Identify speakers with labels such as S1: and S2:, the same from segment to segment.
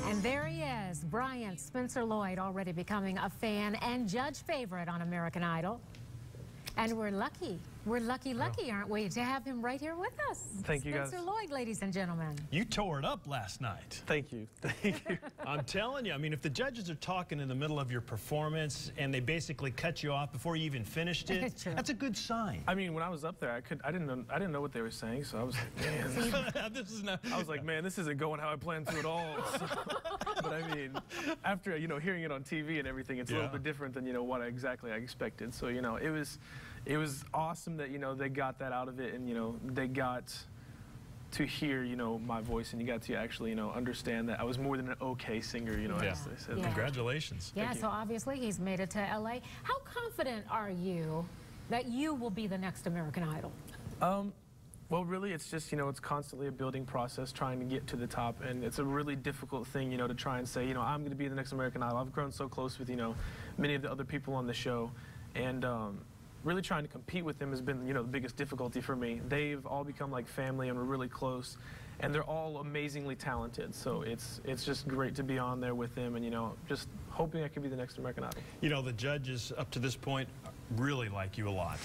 S1: And there he is, Bryant Spencer Lloyd, already becoming a fan and judge favorite on American Idol. And we're lucky. We're lucky, aren't we, to have him right here with us.
S2: Thank you, guys.
S1: Spencer Lloyd, ladies and gentlemen.
S3: You tore it up last night.
S2: Thank you. Thank you.
S3: I'm telling you, I mean, if the judges are talking in the middle of your performance and they basically cut you off before you even finished it, that's a good sign.
S2: I mean, when I was up there, I didn't know what they were saying, so I was like, man,
S3: This is not.
S2: I was like, man, this isn't going how I planned to at all. So, but I mean, after hearing it on TV and everything, it's a little bit different than what exactly I expected. So it was awesome that they got that out of it, and they got to hear my voice, and you got to actually understand that I was more than an okay singer, as they said.
S3: Congratulations.
S1: Yeah, so obviously he's made it to LA. How confident are you that you will be the next American Idol?
S2: Well, really, it's just, it's constantly a building process trying to get to the top, and it's a really difficult thing, to try and say, I'm going to be the next American Idol. I've grown so close with, many of the other people on the show, and really trying to compete with them has been, the biggest difficulty for me. They've all become like family, and we're really close, and they're all amazingly talented. So it's just great to be on there with them, and just hoping I can be the next American Idol.
S3: The judges up to this point really like you a lot.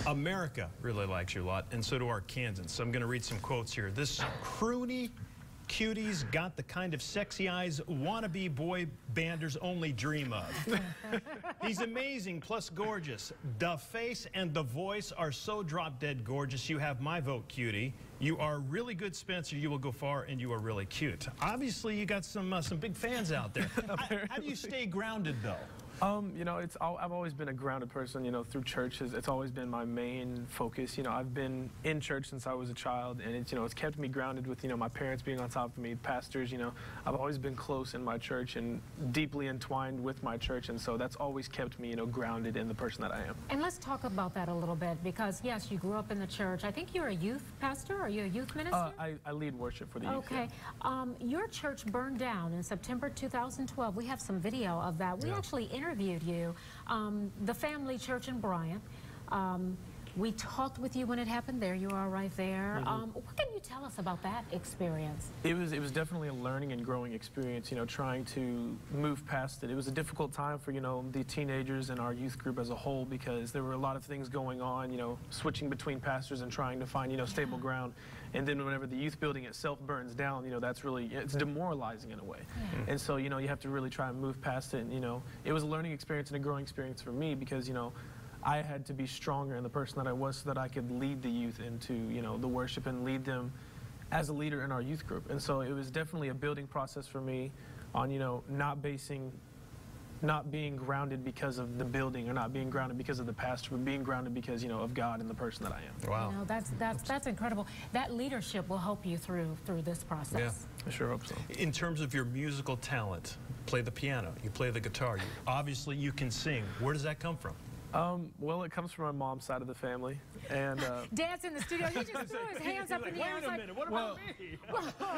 S3: America really likes you a lot, and so do our Kansans. So I'm going to read some quotes here. This croony cutie's got the kind of sexy eyes wannabe boy banders only dream of. He's amazing plus gorgeous. The face and the voice are so drop-dead gorgeous. You have my vote, cutie. You are really good, Spencer. You will go far, and you are really cute. Obviously, you got some big fans out there. How do you stay grounded, though?
S2: I've always been a grounded person, through churches. It's always been my main focus. I've been in church since I was a child, and it's kept me grounded with, my parents being on top of me, pastors, I've always been close in my church and deeply entwined with my church, and so that's always kept me, grounded in the person that I am.
S1: And let's talk about that a little bit, because, yes, you grew up in the church. I think you're a youth pastor. Are you a youth minister?
S2: I lead worship for the youth.
S1: Okay. Yeah. Your church burned down in September 2012. We have some video of that. We actually interviewed you, the family church in Bryant. We talked with you when it happened. There you are right there. What can you tell us about that experience?
S2: It was definitely a learning and growing experience, trying to move past it. It was a difficult time for, the teenagers and our youth group as a whole, because there were a lot of things going on, switching between pastors and trying to find, stable ground. And then whenever the youth building itself burns down, that's really, it's demoralizing in a way. And so, you have to really try and move past it. And, it was a learning experience and a growing experience for me, because, I had to be stronger in the person that I was so that I could lead the youth into, the worship and lead them as a leader in our youth group. And so it was definitely a building process for me on, not being grounded because of the building, or not being grounded because of the pastor, but being grounded because, of God and the person that I am.
S3: Wow.
S1: That's incredible. That leadership will help you through this process.
S2: Yeah, I sure hope so.
S3: In terms of your musical talent, play the piano, you play the guitar, obviously you can sing. Where does that come from?
S2: Well, it comes from my mom's side of the family, and
S1: Dad's in the studio. He just threw his hands up in the air.
S3: Wait a minute, what about me?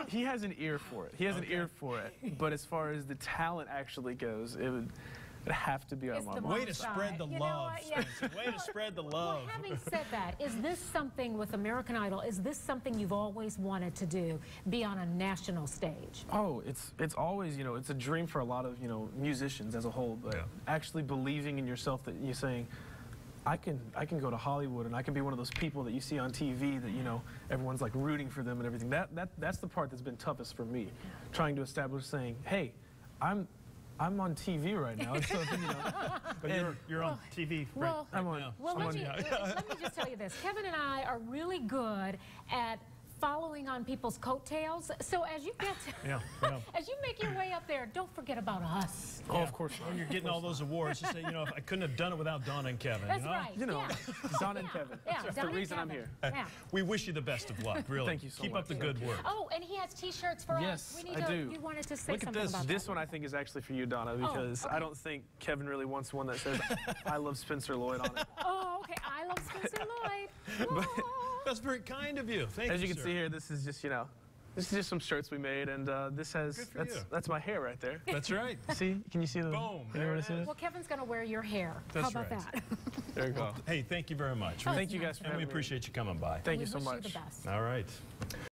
S2: He has an ear for it. He has an ear for it. But as far as the talent actually goes, it would have to be our mom.
S3: Way to spread the love, Spencer. Way to spread the love.
S1: Well, having said that, is this something with American Idol, is this something you've always wanted to do, be on a national stage?
S2: Oh, it's always, it's a dream for a lot of, musicians as a whole, but actually believing in yourself, that you're saying, I can go to Hollywood, and I can be one of those people that you see on TV that, everyone's like rooting for them and everything. That's the part that's been toughest for me, trying to establish, saying, hey, I'm on TV right now. So,
S3: but you're on TV right now.
S1: Let me just tell you this. Kevin and I are really good at following on people's coattails. So as you get as you make your way up there, don't forget about us.
S2: Oh, of course.
S3: Oh, you're getting all those awards. You say, I couldn't have done it without Donna and Kevin.
S1: That's right.
S2: Donna and Kevin. That's the reason I'm here.
S3: We wish you the best of luck, really.
S2: Thank you so much.
S3: Keep up the good work.
S1: Oh, and he has T-shirts for us.
S2: Yes, I do.
S1: You wanted to say
S3: Look
S1: something about
S2: this one I think is actually for you, Donna, because I don't think Kevin really wants one that says, I love Spencer Lloyd on it.
S1: Oh, okay. I love Spencer Lloyd.
S3: That's very kind of you. Thank you,
S2: As you can see here, this is just, this is just some shirts we made, and this has, that's my hair right there.
S3: That's right.
S2: See, can you see the,
S3: boom.
S1: Well, Kevin's going to wear your hair.
S3: That's
S1: How about that?
S2: There you go.
S3: Hey, thank you very much.
S2: Thank you guys for having me.
S3: We appreciate you coming by.
S2: Thank you so much.
S1: We wish you the best.
S3: All right.